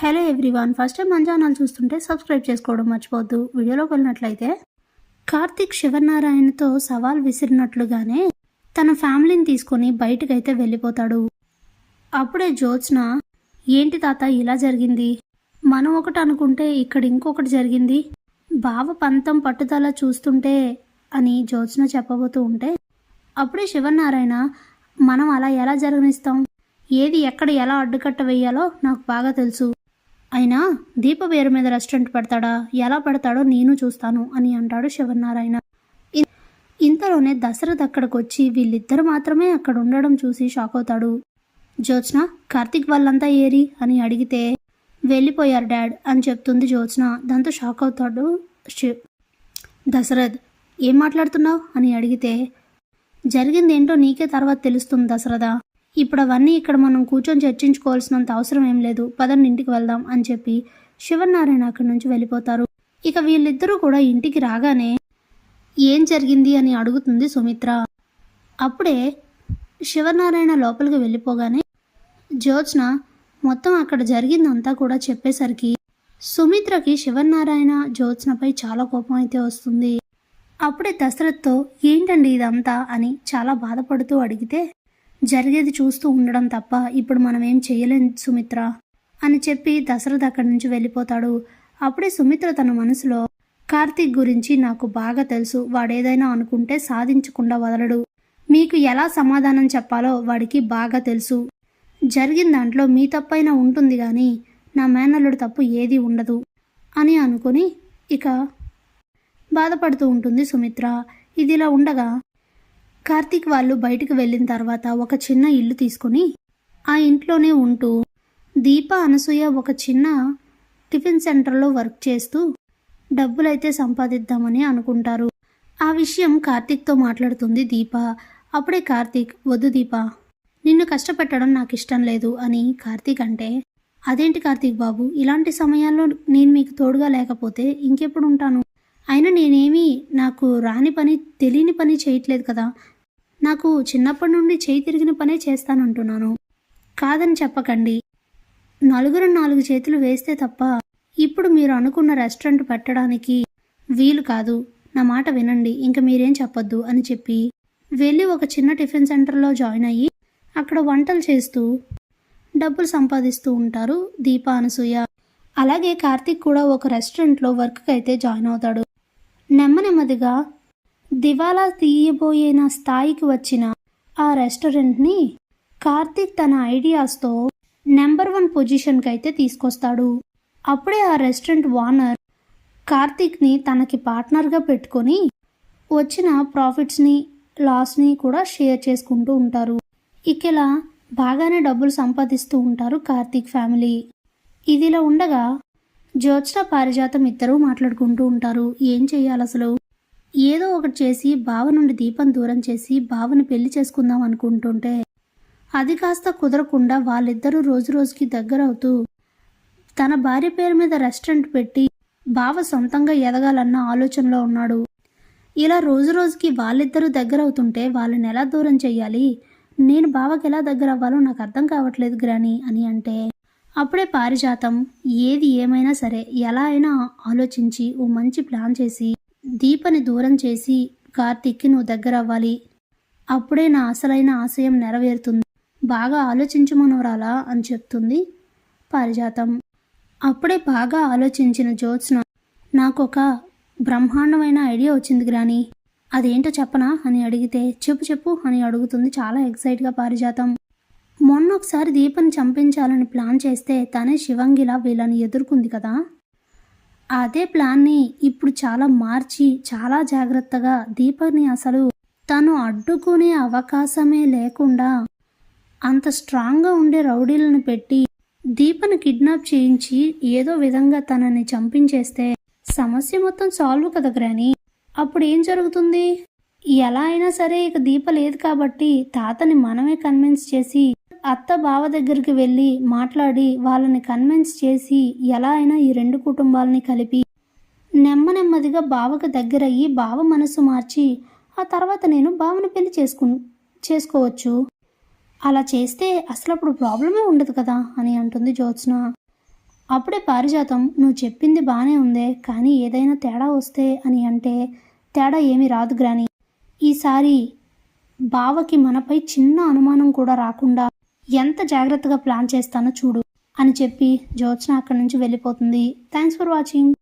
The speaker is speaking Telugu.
హలో ఎవ్రీవన్, ఫస్ట్ టైం మన ఛానల్ చూస్తుంటే సబ్స్క్రైబ్ చేసుకోవడం మర్చిపోవద్దు. వీడియోలోకి వెళ్ళినట్లయితే కార్తీక్ శివనారాయణతో సవాల్ విసిరినట్లుగానే తన ఫ్యామిలీని తీసుకొని బయటకైతే వెళ్ళిపోతాడు. అప్పుడే జ్యోత్స్న, ఏంటి తాత ఇలా జరిగింది, మనం ఒకటి అనుకుంటే ఇక్కడ ఇంకొకటి జరిగింది, బావ పంతం పట్టుదల చూస్తుంటే అని జ్యోత్స్న చెప్పబోతూ ఉంటే అప్పుడే శివనారాయణ, మనం అలా ఎలా జరగనిస్తాం, ఏది ఎక్కడ ఎలా అడ్డుకట్ట వేయాలో నాకు బాగా తెలుసు, అయినా దీప పేరు మీద రెస్టారెంట్ పెడతాడా, ఎలా పెడతాడో నేను చూస్తాను అని అంటాడు శివనారాయణ. ఇంతలోనే దశరథ్ అక్కడికి వచ్చి వీళ్ళిద్దరు మాత్రమే అక్కడ ఉండడం చూసి షాక్ అవుతాడు. జ్యోత్స్న, కార్తీక్ వాళ్ళంతా ఏరి అని అడిగితే వెళ్ళిపోయారు డాడ్ అని చెప్తుంది జ్యోత్స్న. దాంతో షాక్ అవుతాడు దశరథ్. ఏం మాట్లాడుతున్నావు అని అడిగితే, జరిగిందేంటో నీకే తర్వాత తెలుస్తుంది దశరథ, ఇప్పుడు అవన్నీ ఇక్కడ మనం కూర్చొని చర్చించుకోవాల్సినంత అవసరం ఏం లేదు, పదండి ఇంటికి వెళ్దాం అని చెప్పి శివనారాయణ అక్కడి నుంచి వెళ్ళిపోతారు. ఇక వీళ్ళిద్దరూ కూడా ఇంటికి రాగానే ఏం జరిగింది అని అడుగుతుంది సుమిత్ర. అప్పుడే శివనారాయణ లోపలికి వెళ్ళిపోగానే జ్యోత్స్న మొత్తం అక్కడ జరిగిందంతా కూడా చెప్పేసరికి సుమిత్రకి శివనారాయణ జ్యోత్స్నపై చాలా కోపం అయితే వస్తుంది. అప్పుడే దశరథ్తో ఏంటండి ఇదంతా అని చాలా బాధపడుతూ అడిగితే, జరిగేది చూస్తూ ఉండడం తప్ప ఇప్పుడు మనం ఏం చేయలేం సుమిత్ర అని చెప్పి దశరథ్ అక్కడి నుంచి వెళ్ళిపోతాడు. అప్పుడే సుమిత్ర తన మనసులో, కార్తీక్ గురించి నాకు బాగా తెలుసు, వాడేదైనా అనుకుంటే సాధించకుండా వదలడు, మీకు ఎలా సమాధానం చెప్పాలో వాడికి బాగా తెలుసు, జరిగిన దాంట్లో మీ తప్పైనా ఉంటుంది కానీ నా మేనల్లుడు తప్పు ఏదీ ఉండదు అని అనుకుని ఇక బాధపడుతూ ఉంటుంది సుమిత్ర. ఇదిలా ఉండగా కార్తీక్ వాళ్ళు బయటికి వెళ్ళిన తర్వాత ఒక చిన్న ఇల్లు తీసుకొని ఆ ఇంట్లోనే ఉంటూ దీప అనసూయ ఒక చిన్న టిఫిన్ సెంటర్లో వర్క్ చేస్తూ డబ్బులైతే సంపాదిద్దామని అనుకుంటారు. ఆ విషయం కార్తీక్తో మాట్లాడుతుంది దీప. అప్పుడే కార్తీక్, వద్దు దీప, నిన్ను కష్టపెట్టడం నాకు ఇష్టం లేదు అని కార్తీక్ అంటే, అదేంటి కార్తీక్ బాబు, ఇలాంటి సమయాల్లో నేను మీకు తోడుగా లేకపోతే ఇంకెప్పుడు ఉంటాను, అయినా నేనేమీ నాకు రాని పని తెలియని పని చేయట్లేదు కదా, నాకు చిన్నప్పటి నుండి చేయి తిరిగిన పనే చేస్తానంటున్నాను, కాదని చెప్పకండి, నలుగురు 4 చేతులు వేస్తే తప్ప ఇప్పుడు మీరు అనుకున్న రెస్టారెంట్ పెట్టడానికి వీలు కాదు, నా మాట వినండి, ఇంక మీరేం చెప్పొద్దు అని చెప్పి వెళ్ళి ఒక చిన్న టిఫిన్ సెంటర్లో జాయిన్ అయ్యి అక్కడ వంటలు చేస్తూ డబ్బులు సంపాదిస్తూ ఉంటారు దీప అనసూయ. అలాగే కార్తీక్ కూడా ఒక రెస్టారెంట్లో వర్క్కి అయితే జాయిన్ అవుతాడు. నెమ్మదిగా దివాలా తీయబోయిన స్థాయికి వచ్చిన ఆ రెస్టారెంట్ని కార్తీక్ తన ఐడియాస్తో నెంబర్ 1 పొజిషన్కి అయితే తీసుకొస్తాడు. అప్పుడే ఆ రెస్టారెంట్ ఓనర్ కార్తీక్ని తనకి పార్ట్నర్గా పెట్టుకొని వచ్చిన ప్రాఫిట్స్ని లాస్ని కూడా షేర్ చేసుకుంటూ ఉంటారు. ఇకలా బాగానే డబ్బులు సంపాదిస్తూ ఉంటారు కార్తీక్ ఫ్యామిలీ. ఇదిలా ఉండగా జ్యోత్స్న పారిజాతం ఇద్దరూ మాట్లాడుకుంటూ ఉంటారు. ఏం చెయ్యాలి అసలు, ఏదో ఒకటి చేసి బావ నుండి దీపం దూరం చేసి బావని పెళ్లి చేసుకుందాం అనుకుంటుంటే అది కాస్త కుదరకుండా వాళ్ళిద్దరూ రోజు రోజుకి దగ్గరవుతూ తన భార్య పేరు మీద రెస్టారెంట్ పెట్టి బావ సొంతంగా ఎదగాలన్న ఆలోచనలో ఉన్నాడు. ఇలా రోజు రోజుకి వాళ్ళిద్దరూ దగ్గరవుతుంటే వాళ్ళని ఎలా దూరం చెయ్యాలి, నేను బావకి ఎలా దగ్గర అవ్వాలో నాకు అర్థం కావట్లేదు గ్రాని అని అంటే అప్పుడే పారిజాతం, ఏది ఏమైనా సరే ఎలా అయినా ఆలోచించి ఓ మంచి ప్లాన్ చేసి దీపని దూరం చేసి కార్తీక్కి నువ్వు దగ్గర అవ్వాలి, అప్పుడే నా అసలైన ఆశయం నెరవేరుతుంది, బాగా ఆలోచించు మనవరాలా అని చెప్తుంది పారిజాతం. అప్పుడే బాగా ఆలోచించిన జ్యోత్స్న, నాకు ఒక బ్రహ్మాండమైన ఐడియా వచ్చింది గ్రాని, అదేంటో చెప్పనా అని అడిగితే, చెప్పు అని అడుగుతుంది చాలా ఎక్సైట్గా పారిజాతం. మొన్న ఒకసారి దీపని చంపించాలని ప్లాన్ చేస్తే తనే శివంగిలా వీళ్ళని ఎదుర్కొంది కదా, అదే ప్లాన్ని ఇప్పుడు చాలా మార్చి చాలా జాగ్రత్తగా దీపని అసలు తను అడ్డుకునే అవకాశమే లేకుండా అంత స్ట్రాంగ్గా ఉండే రౌడీలను పెట్టి దీపని కిడ్నాప్ చేయించి ఏదో విధంగా తనని చంపించేస్తే సమస్య మొత్తం సాల్వ్ కదా గ్రాని. అప్పుడు ఏం జరుగుతుంది, ఎలా అయినా సరే ఇక దీప లేదు కాబట్టి తాతని మనమే కన్విన్స్ చేసి అత్త బావ దగ్గరికి వెళ్ళి మాట్లాడి వాళ్ళని కన్విన్స్ చేసి ఎలా అయినా ఈ 2 కుటుంబాలని కలిపి నెమ్మదిగా బావకు దగ్గరయ్యి బావ మనసు మార్చి ఆ తర్వాత నేను బావని పెళ్లి చేసుకోవచ్చు, అలా చేస్తే అసలు అప్పుడు ప్రాబ్లమే ఉండదు కదా అని అంటుంది జ్యోత్స్న. అప్పుడే పారిజాతం నువ్వు చెప్పింది బాగానే ఉందే, కానీ ఏదైనా తేడా వస్తే అని అంటే తేడా ఏమీ రాదు గ్రాని. ఈసారి బావకి మనపై చిన్న అనుమానం కూడా రాకుండా ఎంత జాగ్రత్తగా ప్లాన్ చేస్తానో చూడు అని చెప్పి జ్యోత్స్న అక్కడి నుంచి వెళ్ళిపోతుంది. Thanks for watching.